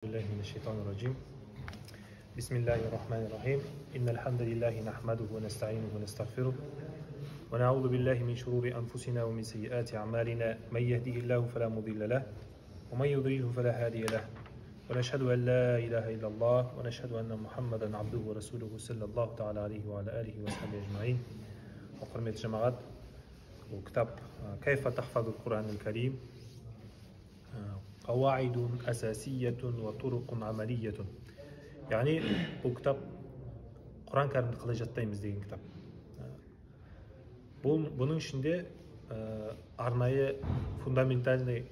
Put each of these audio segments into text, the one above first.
بالله من الشيطان الرجيم. بسم الله الرحمن الرحيم. إن الحمد لله نحمده ونستعينه ونستغفره ونعوذ بالله من شرور أنفسنا ومن سيئات أعمالنا. من يهده الله فلا مضل له ومن يضلله فلا هادي له، ونشهد أن لا إله إلا الله ونشهد أن محمدا عبده ورسوله صلى الله تعالى عليه وعلى آله وصحبه أجمعين. وقرمة جماعات وكتاب كيف تحفظ القرآن الكريم، قواعد أساسية وطرق عملية. Yani bu kitap Kur'an-ı Kerim'de қалай жаттаймыз деген kitap. Bunun içinde arnayı fundamentalный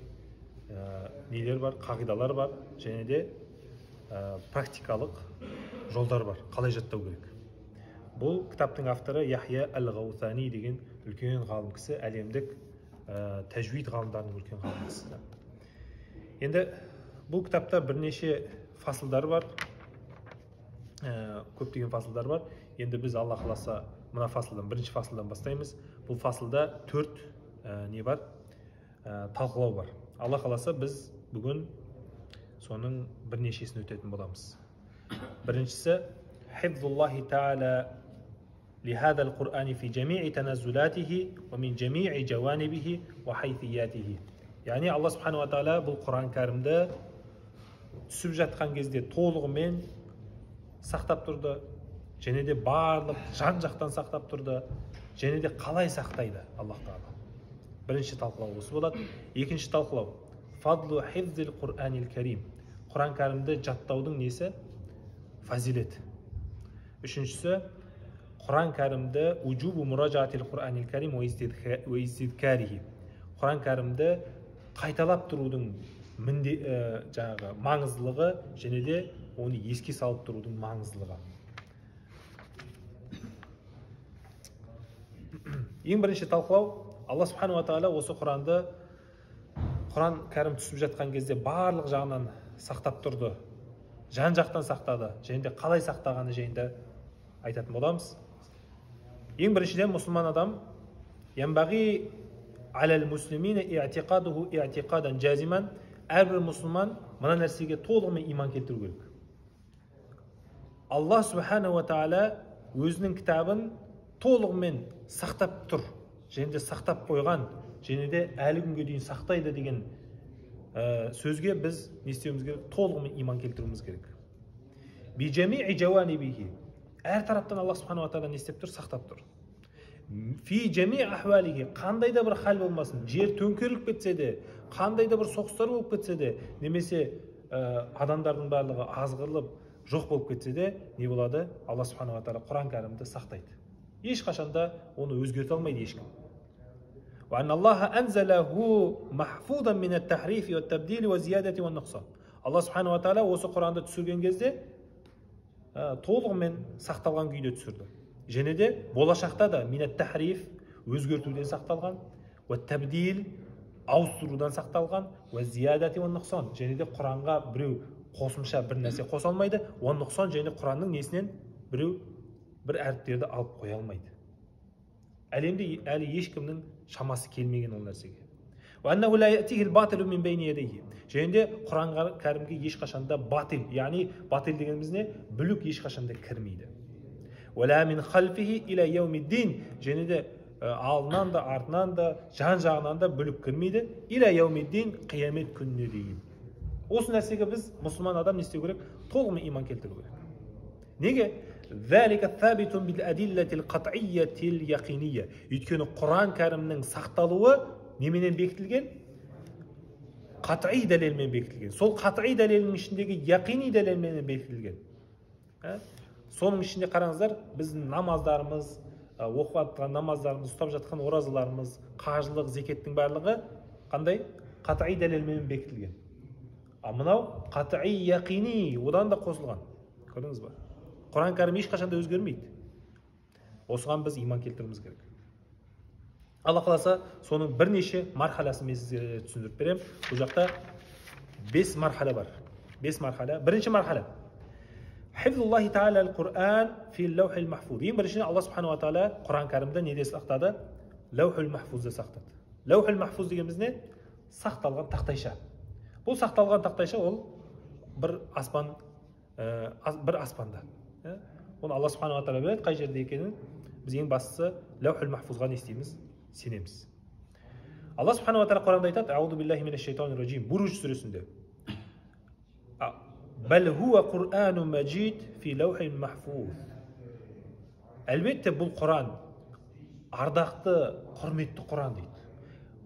neler var, қағидалар бар, және де практикалық жолдар бар, қалай жаттау керек. Бұл кітаптың авторы Яхия әл-Ғаутани деген үлкен ғалым кісі, әлемдік тәжвид ғалымдарының үлкен ғалым кісі. Енді бұл кітапта бірнеше фасылдар бар, көптеген фасылдар бар. Енді біз Алла қаласа мына фасылдан, бірінші фасылдан бастаймыз. Бұл фасылда 4 не бар? Талқылау бар. Алла қаласа біз бүгін соның бірнешесін өтетін боламыз. Біріншісі Хифзуллахи та'ала لهذا القرآن في جميع تنزلاته ومن جميع جوانبه وحيثياته. Yani Allah Subhanahu wa Ta'ala бұл Құран кәрімді түсіп жатқан кезде толығымен сақтап тұрды, және де барлық жан-жақтан сақтап тұрды, және де қалай сақтайды Аллах Тағала. Бірінші талқылау осы болады. Екінші талқылау фадлу хифзил Құр'анил Карим. Құран кәрімді жаттаудың несі? Фазилет. Үшіншісі Құран кәрімді уджубу муражаатил Құр'анил Карим ва издидкарихи. Құран кәрімді қайталап тұрудың жаңағы маңыздылығы, және де оны еске салып тұрудың маңыздылығы. Ең бірінші талқылау, Алла Субхану ва Тағала осы Құран кәрім түсіп жатқан кезде барлық жағынан сақтап тұрды, жан жақтан сақтады, және де қалай сақтағаны жайында айтатын боламыз. Ең біріншіден мұсылман адам янбағи алал муслимина иътиқадуху иътиқадан жазиман. Әрбір мұсылман мына нәрсеге толығымен иман келтіру керек. Алла Субхану ва Тағала өзінің кітабын толығымен сақтап тұр, және де сақтап қойған, және де әлі күнге дейін сақтайды деген сөзге біз не істеуіміз керек? Толығымен иман келтіруіміз керек. Би жамиъи жауанибихи. Әр тараптан Алла Субхану ва Тағала не істеп тұр? Сақтап тұр. Фи жамиъи ахвалихи. Қандай да бір хал болмасын, жер төңкеріліп кетсе де, қандай да бір соғыстар болып кетсе де, немесе адамдардың барлығы азғырылып жоқ болып кетсе де, не болады? Алла Субхану ва Тағала Құран кәрімді сақтайды. Ешқашанда оны өзгерте алмайды ешкім. Ва анналлаха анзалаху махфузан мин ат-тахрифи ват-табдили ва-зиядати ва-нуқсан. Алла Субхану ва Тағала осы Құранды түсірген кезде толығымен сақталған күйде түсірді. Және де болашақта да мин ат-тахриф өзгертуден сақталған, ва-табдил ауыстырудан сақталған, ва-зиядати ва-нуқсан. Және де Құранға біреу қосымша бір нәрсе қоса алмайды, ва-нуқсан және Құранның несінен біреу бір әріптерді алып қоя алмайды. Әлемде әлі ешкімнің шамасы келмеген ол нәрсеге. وأنه لا يأتيه الباطل من بين يديه. Және де Құран кәрімге ешқашанда батил, яғни батил дегеніміз не? Бүлік ешқашанда кірмейді. ولا من خلفه إلى يوم الدين. Және де алдынан да, артынан да, жан-жағынан да бүлік кірмейді. إلى يوم الدين, қиямет күніне дейін. Осы нәрсеге біз мұсылман адам не істеу керек? Толығымен иман келтіру керек. Неге? ذلك ثابت بالأدلة القطعية اليقينية. Өйткені Құран кәрімнің сақталуы неменен бекітілген? Қат'i дәлелмен бекітілген. Сол қат'i дәлелінің ішіндегі яқини дәлелмен бекітілген. Соның ішінде қараңыздар, біздің намаздарымыз, оқып жатқан намаздарымыз, ұстап жатқан оразаларымыз, қажылық, зекеттің барлығы қандай? Қат'i дәлелмен бекітілген. А мынау қат'i яқини, одан да қосылған. Көрдіңіз ба? Құран кәрім ешқашанда өзгермейді. Осыған біз иман келтіруіміз керек. Алла қаласа соның бірнеше мархалясын мен сіздерге түсіндіріп беремін. Бұл жақта 5 мархала бар. 5 мархала. Бірінші мархала. Хифзуллахи та'ала ал-Құр'ан фи лаухил махфуз. Ең біріншіден Алла Субхану ва Тағала Құран кәрімді неде сақтады? Лаухил махфузда сақтады. Лаухил махфуз дегеніміз не? Сақталған тақтайша. Бұл сақталған тақтайша ол бір аспанда. Оны Алла субханала тағала біледі қай жерде екенін. Біз ең бастысы лаухул махфузға не істейміз? Сенеміз. Алла субханала тағала Құранда айтады: "Аузу биллахи минаш шайтанир раджим" Буруж сүресінде. "Бал хуа Qur'anu majid фи лаухин махфуз". Әлбетте бұл Құран ардақты, құрметті Құран дейді.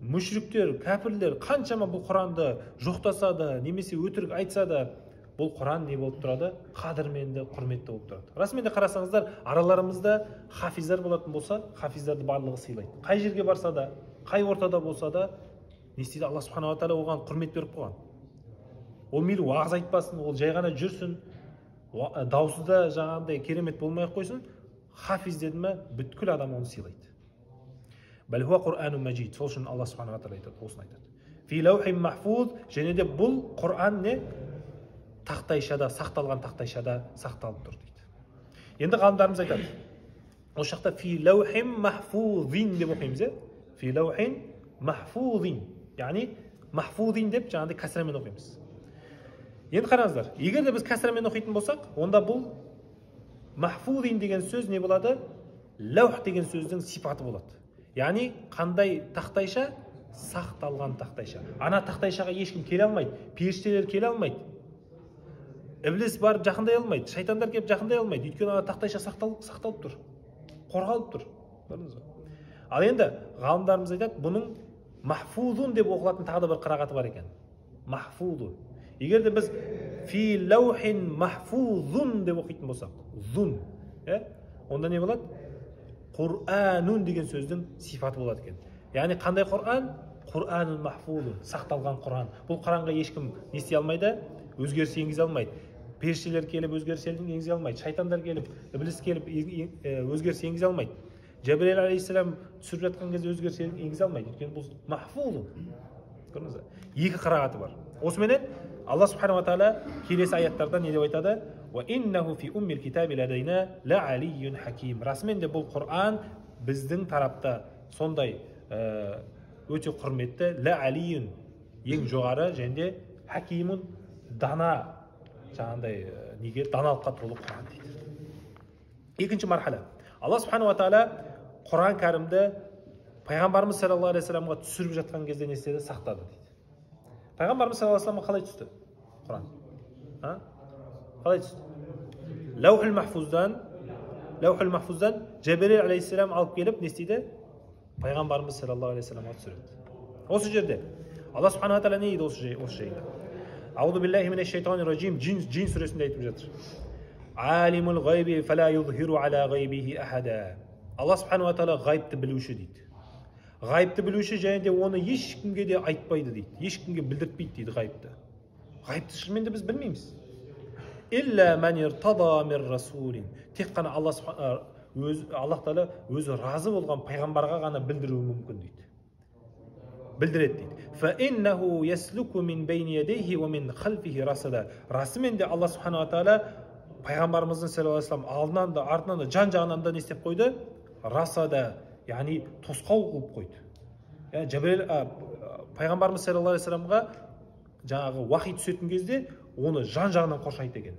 Мүшриктер, кәпірлер қаншама бұл Құранды жоқтаса да, немесе өтірік айтса да, бұл Құран не болып тұрады? Қадірменді, құрметті болып тұрады. Расымен де қарасаңыздар, араларымызда хафиздар болатын болса, хафиздарды барлығы сыйлайды. Қай жерге барса да, қай ортада болса да, не істейді? Алла субханала тағала оған құрмет беріп қойған. Ол мейлі уағыз айтпасын, ол жай ғана жүрсін, даусы да жаңағындай керемет болмай қойсын, хафиз деді ме, бүткіл адам оны сыйлайды. Бәл хуа Qur'anu majid. Сол үшін Алла субханала тағала айтады, осыны айтады. Фи лаухин махфуз, және де бұл Құран не? Тақтайшада, сақталған тақтайшада сақталып тұр дейді. Енді ғалымдарымыз айтады, осы жақта фи лаухин махфузин деп оқимыз, фи лаухин махфузин, яғни махфузин деп жаңағыдай кәсірамен оқимыз. Енді қараңыздар, егер де біз кәсірамен оқитын болсақ, онда бұл махфузин деген сөз не болады? Лаух деген сөздің сипаты болады. Яғни қандай тақтайша? Сақталған тақтайша. Ана тақтайшаға ешкім келе алмайды, періштелер келе алмайды, Іблис барып жақындай алмайды, шайтандар келіп жақындай алмайды. Өйткені ана тақтайша сақталып тұр, қорғалып тұр. Ал енді ғалымдарымыз айтады, бұның махфузун деп оқылатын тағы да бір қырағаты бар екен. Махфузун. Егер де біз фи лаухин махфузун деп оқитын болсақ, зун, онда не болады? Qur'anun деген сөздің сипаты болады екен. Яғни қандай Құр'ан? Qur'anun махфузун, сақталған Құр'ан. Бұл Құранға ешкім не істей алмайды? Өзгеріс енгізе алмайды. Періштелер келіп өзгеріс енгізе алмайды. Шайтандар келіп, Іблис келіп өзгеріс енгізе алмайды. Жәбірейіл алейхиссалам түсіріп жатқан кезде өзгеріс енгізе алмайды. Өйткені бұл махфузун. Көрдіңіз бе? Екі қырағаты бар. Осыменен Алла субханала тағала келесі аяттарда не деп айтады? Ва иннаху фи уммил китаби ладайна ла алийюн хаким. Расымен де бұл Құр'ан біздің тарапта сондай өте құрметті, ла алийюн, ең жоғары, және де хакимун, дана, жаңағындай неге даналыққа толы Құр'ан дейді. Екінші мархала. Алла субханала тағала Құр'ан кәрімді пайғамбарымыз саллаллаху алейхи вассаламға түсіріп жатқан кезде не істеді? Сақтады дейді. Пайғамбарымыз саллаллаху алейхи вассаламға қалай түсті Құр'ан? Қалай түсті? Лаухул махфуздан Жәбірейіл алейхиссалам алып келіп не істейді? Пайғамбарымыз саллаллаху алейхи вассаламға түсіреді. Осы жерде Алла субханала тағала не дейді осы жайында? Аузу биллахи минаш шайтанир раджим, джин сүресінде айтып жатыр. Алимул ғайби фала юзхиру аля ғайбихи ахада. Алла субханала тағала ғайыпты білуші дейді. Ғайыпты білуші, және де оны ешкімге де айтпайды дейді. Ешкімге білдіртпейді дейді ғайыпты. Ғайыпты шынымен де біз білмейміз. Илля ман иртада мир расулин. Тек қана Алла тағала өзі разы болған пайғамбарға ғана білдіруі мүмкін дейді. Білдіреді дейді. Фа иннаху яслуку мин байни ядайхи ва мин халфихи расада. Расымен де Алла субханала тағала пайғамбарымыздың саллаллаху алейхи вассалам алдынан да артынан да жан жағынан да не істеп қойды? Расада, яғни тосқау қылып қойды. Жәбірейіл пайғамбарымыз саллаллаху алейхи вассаламға жаңағы уахи түсетін кезде оны жан жағынан қоршайды екен.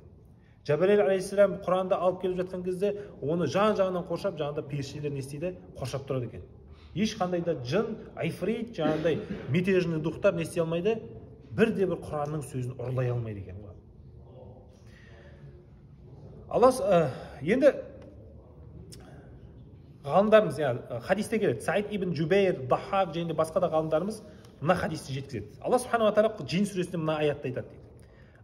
Жәбірейіл алейхиссалам Құранды алып келіп жатқан кезде оны жан жағынан қоршап, жаңағыда періштелер не істейді? Қоршап тұрады екен. Ешқандай да жын, айфрит, жаңағыдай мятежный духтар не істей алмайды? Бірде бір Құранның сөзін ұрлай алмайды екен. Енді ғалымдарымыз, хадисте келеді. Саид ибн Жубейр, Дахак және де басқа да ғалымдарымыз мына хадисті жеткізеді. Алла субханала тағала джин сүресінде мына аятты айтады дейді.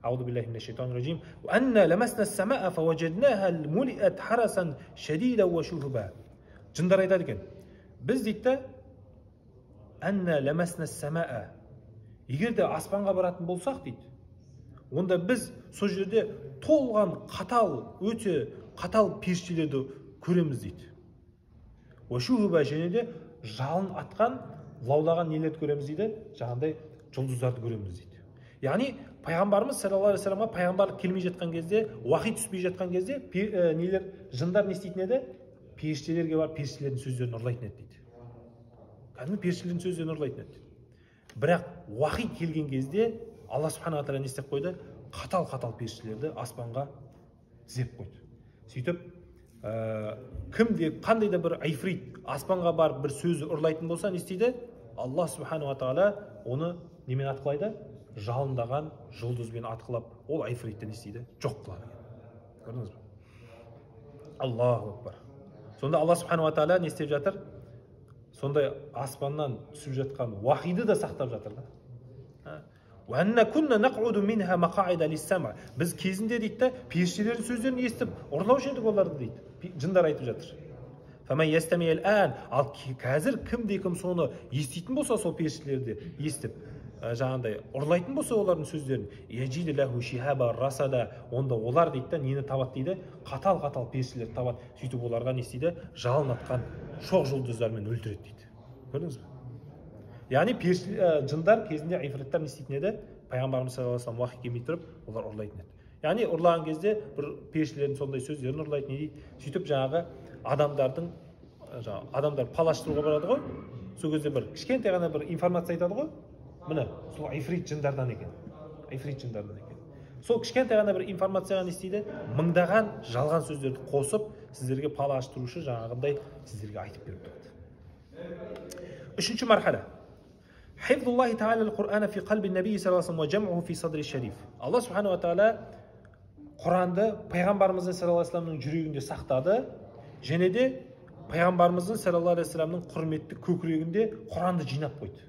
Аузу биллахи минаш шайтанир раджим. Ва анна ламасна ас-самаа фаважаднаха мулиат харасан шадида ва шухба. Жындар айтады екен. Біз дейді, анна ламасна ас-самаа. Егер де аспанға баратын болсақ дейді, онда біз сол жерде толған өте қатал періштелерді көреміз дейді. Уашухуба, және де жалын атқан, лаулаған нелерді көреміз дейді, жаңағындай жұлдыздарды көреміз дейді. Яғни пайғамбарымыз саллаллаху алейхи вассаламға пайғамбарлық келмей жатқан кезде, уахи түспей жатқан кезде жындар не істейтін еді? Періштелерге барып періштелердің сөздерін ұрлайтын еді дейді. Кәдімгі періштелердің сөздерін ұрлайтын еді. Бірақ уахи келген кезде Алла субханала тағала не істеп қойды? қатал періштелерді аспанға тізеп қойды. Сөйтіп кімде қандай да бір айфрит аспанға барып бір сөзі ұрлайтын болса не істейді? Алла субханала тағала оны немен атқылайды? Жалындаған жұлдызбен атқылап, ол айфритті не істейді? Жоқ қылады. Көрдіңіз бе? Аллаху акбар. Сонда Алла субханала тағала не істеп жатыр? Сондай аспаннан түсіп жатқан уахиды да сақтап жатыр да. Біз кезінде дейді да, періштелердің сөздерін естіп, ұрлаушы едік оларды дейді. Жындар айтып жатыр. Ал қазір кім соны еститін болса, сол періштелерді естіп, жаңағындай ұрлайтын болса олардың сөздерін, онда олар дейді да, нені табады дейді? Қатал періштелерді табады. Сөйтіп оларға не істейді? Жалын атқан шоқ жұлдыздармен өлтіреді дейді. Көрдіңіз бе? Яғни жындар кезінде айфриттар не істейтін еді? Пайғамбарымыз саллаллаху алейхи вассалам уахи келмей тұрып, олар ұрлайтын еді. Яғни ұрлаған кезде бір періштелердің сондай сөздерін ұрлайтын еді. Сөйтіп жаңағы адамдар палаштыруға барады ғой. Сол кезде бір кішкентай ғана бір информация айтады ғой. Міне, сол айфрит жындардан екен. Сол кішкентай ғана бір информацияға не істейді? Мыңдаған жалған сөздерді қосып, сіздерге палаштырушы жаңағындай сіздерге айтып беріп тұрады. Үшінші мархала. Хифзуллахи та'ала ал-Qur'ана фи қалби набии саллаллаху алейхи ва джам'уху фи садри шариф. Алла субханала тағала Құранды пайғамбарымыздың саллаллаху алейхи ва салламның жүрегінде сақтады, және де пайғамбарымыздың саллаллаху алейхи ва салламның құрметті көкірегінде Құранды жинап қойды.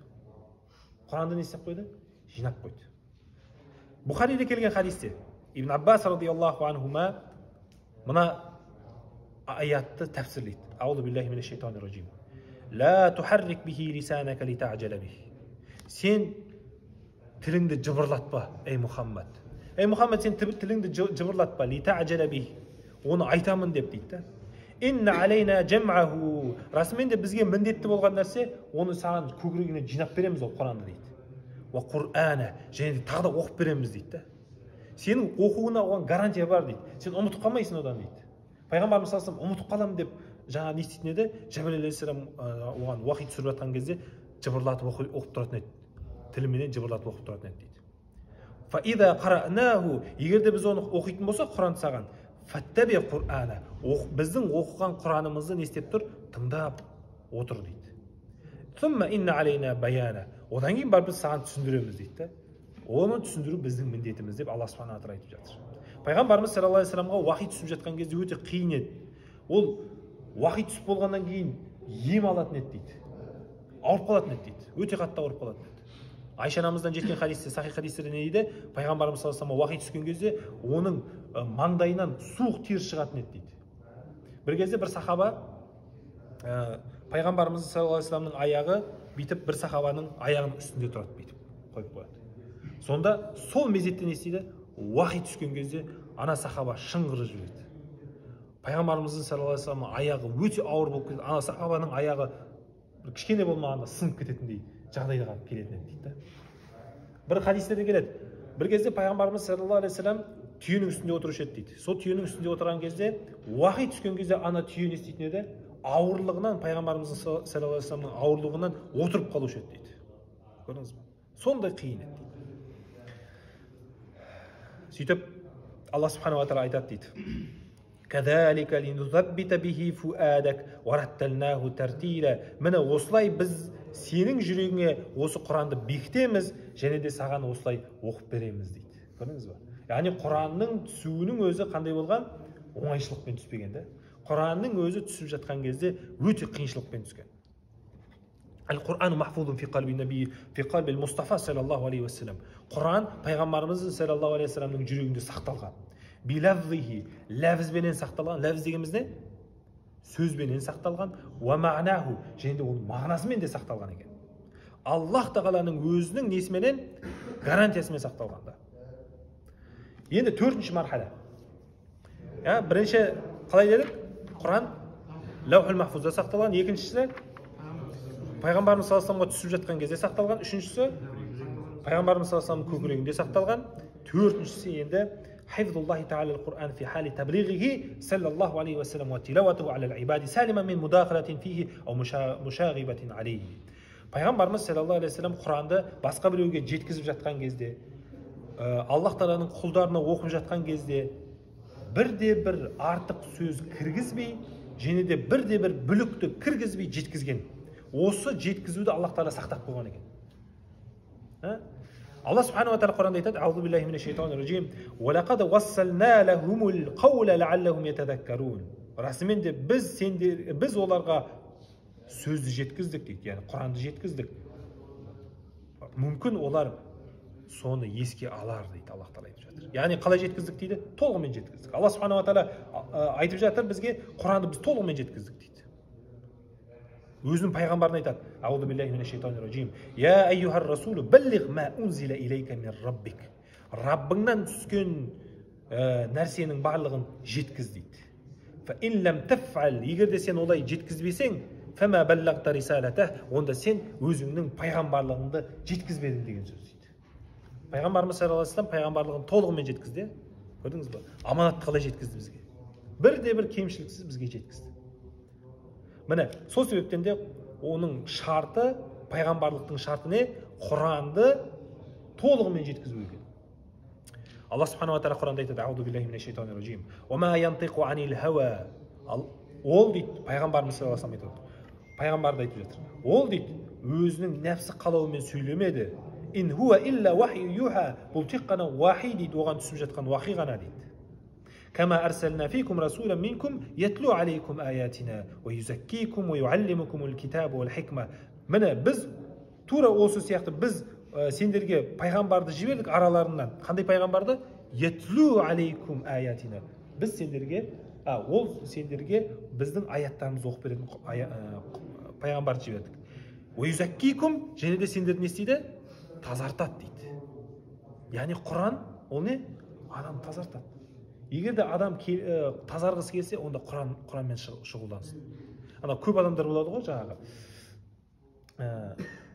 Құранды не істеп қойды? Жинап қойды. Бухариде келген хадисте Ибн Аббас радиаллаху анхума мына аятты тәфсірлейді. Аузу биллахи минаш шайтанир раджим. Ла тухаррик бихи лисанака лита'джала бихи. Сен тіліңді жыбырлатпа, ей Мұхаммад. Ей Мұхаммад, сен тіліңді жыбырлатпа, лита'джала бихи. Оны айтамын деп дейді. Инна алейна джам'аху. Расымен де бізге міндетті болған нәрсе, оны саған көкірегіне жинап береміз ол Құранды дейді. Ва Құр'ана, және де тағы да оқып береміз дейді. Сенің оқуына оған гарантия бар дейді. Сен ұмытып қалмайсың одан дейді. Пайғамбарымыз саллаллаху алейхи ва саллям ұмытып қаламын деп жаңа не істейтін еді? Жәбірил алейхиссалам оған уахи түсіріп жатқан кезде жыбырлатып оқып тұратын еді. Тіліменен жыбырлатып оқып тұратын еді дейді. Фа иза қаранаху, егер де біз оны оқитын болсақ Құранды саған, фаттаби Құр'ана, біздің оқыған Құранымызды не істеп тұр? Тыңдап отыр дейді. Сумма инна алейна баяна. Одан кейін барып біз саған түсіндіреміз дейді. Оны түсіндіру біздің міндетіміз деп Алла субхана ва тағала айтып жатыр. Пайғамбарымыз саллаллаху алейхи ва салламға уахи түсіп жатқан кезде өте қиын еді. Ол уахи түсіп болғаннан кейін ем алатын еді дейді. Ауырып қалатын еді дейді. Өте қатты ауырып қалатын еді. Айша анамыздан жеткен хадисте, сахих хадистерде не дейді? Пайғамбарымыз саллаллаху алейхи ва салламға уахи түскен кезде оның маңдайынан суық тер шығатын еді дейді. Бір кезде бір сахаба пайғамбарымыз саллаллаху алейхи ва салламның аяғы бүйтіп бір сахабаның аяғының үстінде тұрады бүйтіп қойып қояды. Сонда сол мезетте не істейді? Уахи түскен кезде ана сахаба шыңғырып жібереді. Пайғамбарымыздың саллаллаху алейхи ва салламның аяғы өте ауыр болып кетеді. Ана сахабаның аяғы бір кішкене болмағанда сынып кететіндей жағдайға келетін еді дейді. Бір хадистерде келеді. Бір кезде пайғамбарымыз саллаллаху алейхи ва саллям түйенің үстінде отырушы еді дейді. Сол түйенің үстінде отырған кезде уахи түскен кезде ана түйе не істейтін еді? Ауырлығынан, пайғамбарымыздың саллаллаху алейхи ва салламның ауырлығынан отырып қалушы еді дейді. Көрдіңіз бе? Сондай қиын еді. Сөйтіп Алла субханала ва тағала айтады дейді. Кадалика линузаббита бихи фуадак варатталнаху тартила. Міне осылай біз сенің жүрегіңе осы Құранды бекітеміз, және де саған осылай оқып береміз дейді. Көрдіңіз бе? Яғни Құранның түсуінің өзі қандай болған? Оңайшылықпен түспеген де. Құранның өзі түсіп жатқан кезде өте қиыншылықпен түскен. Al-Qur'an mahfuzun fi qalbi nabi fi qalbi al-Mustafa sallallahu aleyhi ve sellem. Құран пайғамбарымыздың саллаллаху алейхи ва салламның жүрегінде сақталған. Билафзихи, ләфзбенен сақталған. Ләфз дегеніміз не? Сөзбенен сақталған. Ва ма'наху, және де оның мағынасымен де сақталған екен. Аллах тағаланың өзінің несіменен гарантиясымен сақталған да. Енді төртінші мархала. Бірінші қалай дедік? Құран лаухул махфузда сақталған. Екіншісі пайғамбарымыз саллаллаху алейхи ва салламға түсіп жатқан кезде сақталған. Үшіншісі пайғамбарымыз саллаллаху алейхи ва салламның көкірегінде сақталған. Төртіншісі енді хифзуллахи та'ала ал-Qur'ан фи хали таблигихи саллаллаху алейхи ва саллям ва тилаватуху аля ал-ибади салима мин мудахалатин фихи ау мушагибатин алейхи. Пайғамбарымыз саллаллаху алейхи ва саллям Құранды басқа біреуге жеткізіп жатқан кезде, Аллах Тағаланың құлдарына оқып жатқан кезде бірде бір артық сөз кіргізбей, және де бірде бір бүлікті кіргізбей жеткізген. Осы жеткізуді Аллах Тағала сақтап қойған екен. Алла Субханала Тағала Құранда айтады: "Аузу биллахи минаш шайтанир раджим. Ва лақад вассална лахумул қаула лааллахум ятадаккарун." Расымен де біз оларға сөзді жеткіздік дейді, яғни Құранды жеткіздік. Мүмкін олар соны еске алар дейді Аллах Тағала айтып жатыр. Яғни қалай жеткіздік дейді? Толығымен жеткіздік. Алла Субханала Тағала айтып жатыр бізге, Құранды біз толығымен жеткіздік дейді. Өзінің пайғамбарына айтады: "Аузу биллахи минаш шайтанир раджим. Я айюхар расулу баллиг ма унзила илейка мин раббик." Раббыңнан түскен нәрсенің барлығын жеткіз дейді. Фа ин лам тафъал, егер де сен олай жеткізбесең, фама баллағта рисалата, онда сен өзіңнің пайғамбарлығыңды жеткізбедің деген сөз дейді. Пайғамбарымыз саллаллаху алейхи вассалам пайғамбарлығын толығымен жеткізді. Көрдіңіз бе? Аманатты қалай жеткізді бізге? Бірде бір кемшіліксіз бізге жеткізді. Міне, сол себептен де оның шарты, пайғамбарлықтың шарты не? Құранды толығымен жеткізу екен. Алла Субханала Тағала Құранда айтады: "Аузу биллахи минаш шайтанир раджим. Ва ма янтиқу анил хава." Ол дейді, пайғамбарымыз саллаллаху алейхи вассалам айтады. Пайғамбарды айтып жатыр. Ол дейді, өзінің нәпсі қалауымен сөйлемеді. "Ин хуа илля вахи юха." Бұл тек қана вахи дейді, оған түсіп жатқан вахи ғана дейді. "Кама арсална фикум расулан минкум ятлу алейкум аятина ва юзаккикум ва юаллимукумул китаба вал хикма." Міне біз тура осы сияқты біз сендерге пайғамбарды жібердік араларынан. Қандай пайғамбарды? Ятлу алейкум аятина. Біз сендерге, ол сендерге біздің аяттарымызды оқып беретін пайғамбарды жібердік. Ва юзаккикум, және де сендерді не істейді? Тазартады дейді. Яғни Құран ол не? Адам тазартады. Егер де адам тазарғысы келсе, онда Құранмен шұғылдансын. Ана көп адамдар болады ғой, жаңағы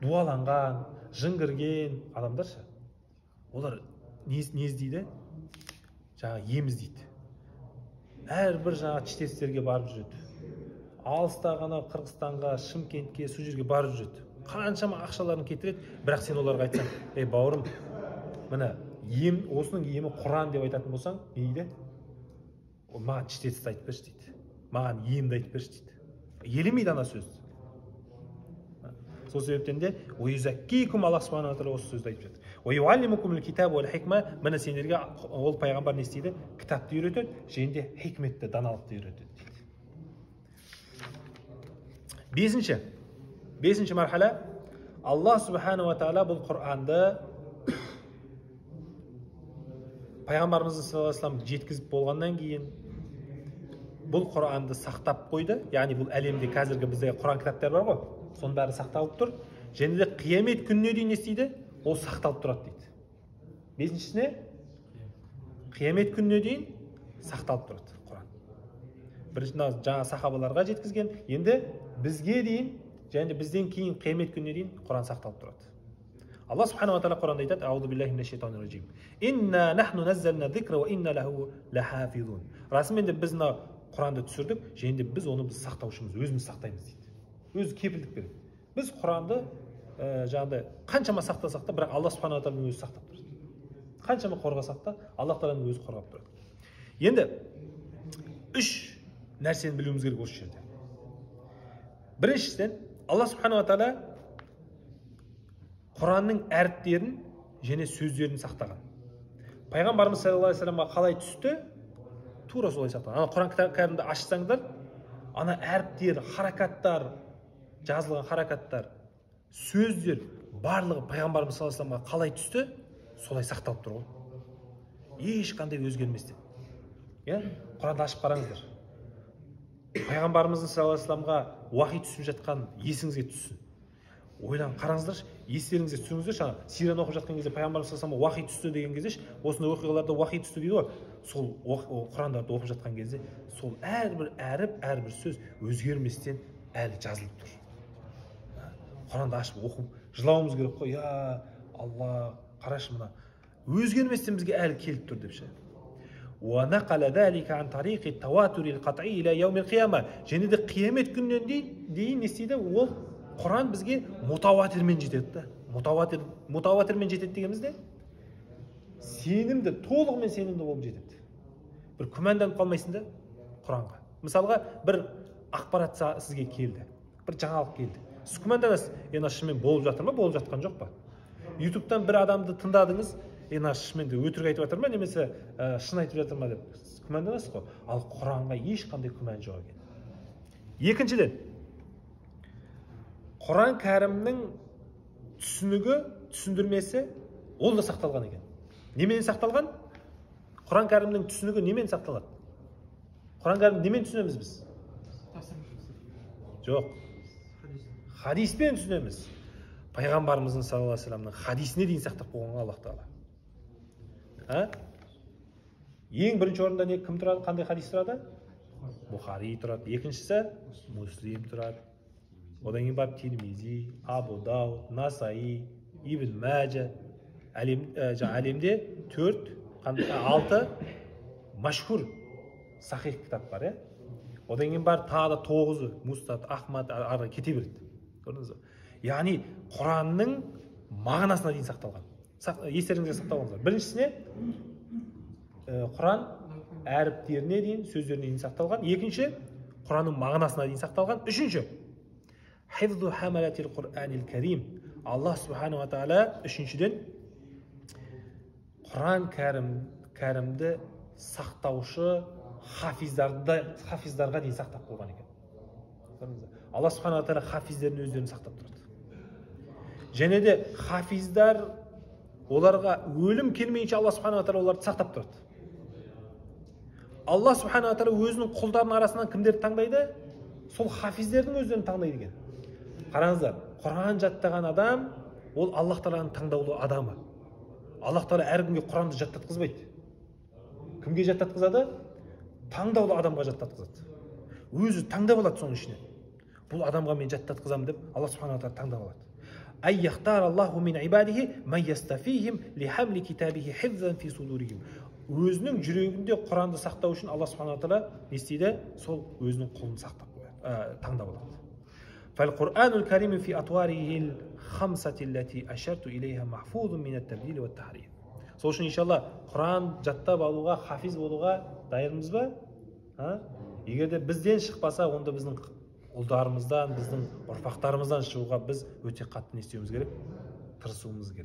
дуаланған, жын адамдарша. Олар не іздейді? Жаңағы ем іздейді. Әрбір жаңағы чтецтерге барып жүреді. Алыста ғана Қырғызстанға, Шымкентке, сол жерге барып жүреді. Қаншама ақшаларын кетіреді, бірақ сен оларға айтсаң: "Ей бауырым, міне осының емі Құран" деп айтатын болсаң, не дейді? "Маған чтецті айтып берші" дейді. "Маған емді айтып берші" дейді. Елемейді ана сөзді. Сол себептен де уизаккикум, Аллах Субханала Тағала осы сөзді айтып жатыр. Уйуаллимукумул китаба вал хикма, міне сендерге ол пайғамбар не істейді? Кітапты үйретеді, және де хикметті, даналықты үйретеді дейді. Бесінші мархала, Аллах Субханала Тағала бұл Құранды пайғамбарымыз саллаллаху алейхи вассалам жеткізіп болғаннан кейін бұл Құранды сақтап қойды. Яғни бұл әлемде қазіргі бізде Құран кітаптары бар ғой, соның бәрі сақталып тұр. Және де қиямет күніне дейін не істейді? Ол сақталып тұрады дейді. Бесіншісіне, қиямет күніне дейін сақталып тұрады Құран. Бірінші жаңа сахабаларға жеткізген, енді бізге дейін, және де бізден кейін қиямет күніне дейін Құран сақталып тұрады. Алла Субханала Тағала Құранда айтады: "Аузу биллахи минаш шайтанир раджим. Инна нахну наззална зикра ва инна лаху лахафизун." Расымен де біз Құранды түсірдік, және де біз оны сақтаушымыз, өзіміз сақтаймыз дейді. Өзі кепілдік береді. Біз Құранды жаңағыдай қаншама сақтасақ та, бірақ Алла Субханала Тағала өзі сақтап тұрады. Қаншама қорғасақ та, Алла Тағала өзі қорғап тұрады. Енді үш нәрсені білуіміз керек осы жерде. Біріншіден, Алла Субханала Тағала Құранның әріптерін және сөздерін сақтаған. Пайғамбарымыз саллаллаху алейхи вассаламға қалай түсті? Тура солай сақтаған. Ана Құран кітабында ашсаңдар, ана әріптер, харакаттар, жазылған харакаттар, сөздер барлығы пайғамбарымыз саллаллаху алейхи вассаламға қалай түсті? Солай сақталып тұр ғой. Ешқандай өзгерместен. Құранды ашып қараңыздар. Пайғамбарымыздың саллаллаху алейхи вассаламға уахи түсіп жатқан есіңізге түссін. Ойлан, қараңыздаршы, естеріңізге түсіңіздерші, сираны оқып жатқан кезде пайғамбарымыз саллаллаху алейхи вассаламға уахи түсті деген кезде, осындай оқиғаларда уахи түсті дейді ғой. Сол Құрандарды оқып жатқан кезде, сол әрбір әріп, әрбір сөз өзгерместен әлі жазылып тұр. Құранды ашып оқып, жылауымыз керек қой. "Я Алла, қарашы мына, өзгерместен бізге әлі келіп тұр" деп ше. وَنَقَلَ ذَلِكَ عَنْ طَرِيقِ التَّوَاتُرِ الْقَطْعِيِّ إِلَى يَوْمِ الْقِيَامَةِ. Және де қиямет күнінен дейін не істейді? Ол Құран бізге мутаватирмен жетеді. Мутаватирмен жетеді дегеніміз не? сенімді, толығымен сенімді болып жетеді. Бір күмәнданып қалмайсың да Құранға. Мысалға бір ақпарат сізге келді, бір жаңалық келді. Сіз күмәнданасыз, мына шынымен болып жатыр ма, болып жатқан жоқ па? ютубтан бір адамды тыңдадыңыз, мына шынымен де өтірік айтып жатыр ма, немесе шын айтып жатыр ма деп күмәнданасыз ғой. Ал Құранға ешқандай күмән жоқ екен. Екіншіден, Құран кәрімнің түсінігі, түсіндірмесі ол да сақталған екен. Немен сақталған? Құран кәрімнің түсінігі немен сақталады? Құран кәрімді немен түсінеміз біз? Жоқ. Хадиспен түсінеміз. Пайғамбарымыздың саллаллаху алейхи вассаламның хадисіне дейін сақтап қойған Аллах Тағала. Ең бірінші орында не кім тұрады? Қандай хадис тұрады? Бухари тұрады. Екіншісі Муслим тұрады. Одан кейін барып Тирмизи, Абу Дауд, Насаи, Ибн Мәжә. Әлемде 6 машхур сахих кітап бар, Одан кейін бар тағы да 9-ы Мустад, Ахмад, ары кете береді. Көрдіңіз бе? Яғни Құранның мағынасына дейін сақталған. Естеріңізге сақталғаныңыздар. Біріншісіне Құран әріптеріне дейін, сөздеріне дейін сақталған. Екінші, Құранның мағынасына дейін сақталған. Үшінші, хифзу хамалатил Құр'анил Карим. Аллах субхану ва тағала үшіншіден Құран кәрімді сақтаушы хафиздарға дейін сақтап қойған екен. Аллах субхану ва тағала хафиздердің өздерін сақтап тұрады. Және де хафиздар оларға өлім келмейінше Аллах субхану ва тағала оларды сақтап тұрады. Аллах субхану ва тағала өзінің құлдарының арасынан кімдерді таңдайды? Сол хафиздердің өздерін таңдайды екен. Қараңыздар, Құран жаттаған адам ол Аллах тағаланың таңдаулы адамы. Аллах тағала әркімге Құранды жаттатқызбайды. Кімге жаттатқызады? Таңдаулы адамға жаттатқызады. Өзі таңдап алады соның ішінен. Бұл адамға мен жаттатқызамын деп Аллах субхану ва тағала таңдап алады. Ай яхтар Аллаху мин ибадихи ман ястафихим ли хамли китабихи хифзан фи судурихим. Өзінің жүрегінде Құранды сақтау үшін Аллах субхану ва тағала не істейді? Сол өзінің құлын сақтап қояды, таңдап алады. فالقرآن الكريم في أطواره الخمسة التي أشرت إليها محفوظ من التبديل والتحريف. Сол үшін иншалла Құран жаттап алуға, хафиз болуға дайынбыз ба? Егер де бізден шықпаса, онда біздің ұлдарымыздан, біздің ұрпақтарымыздан шығуға біз өте қатты не істеуіміз керек? Тырысуымыз керек.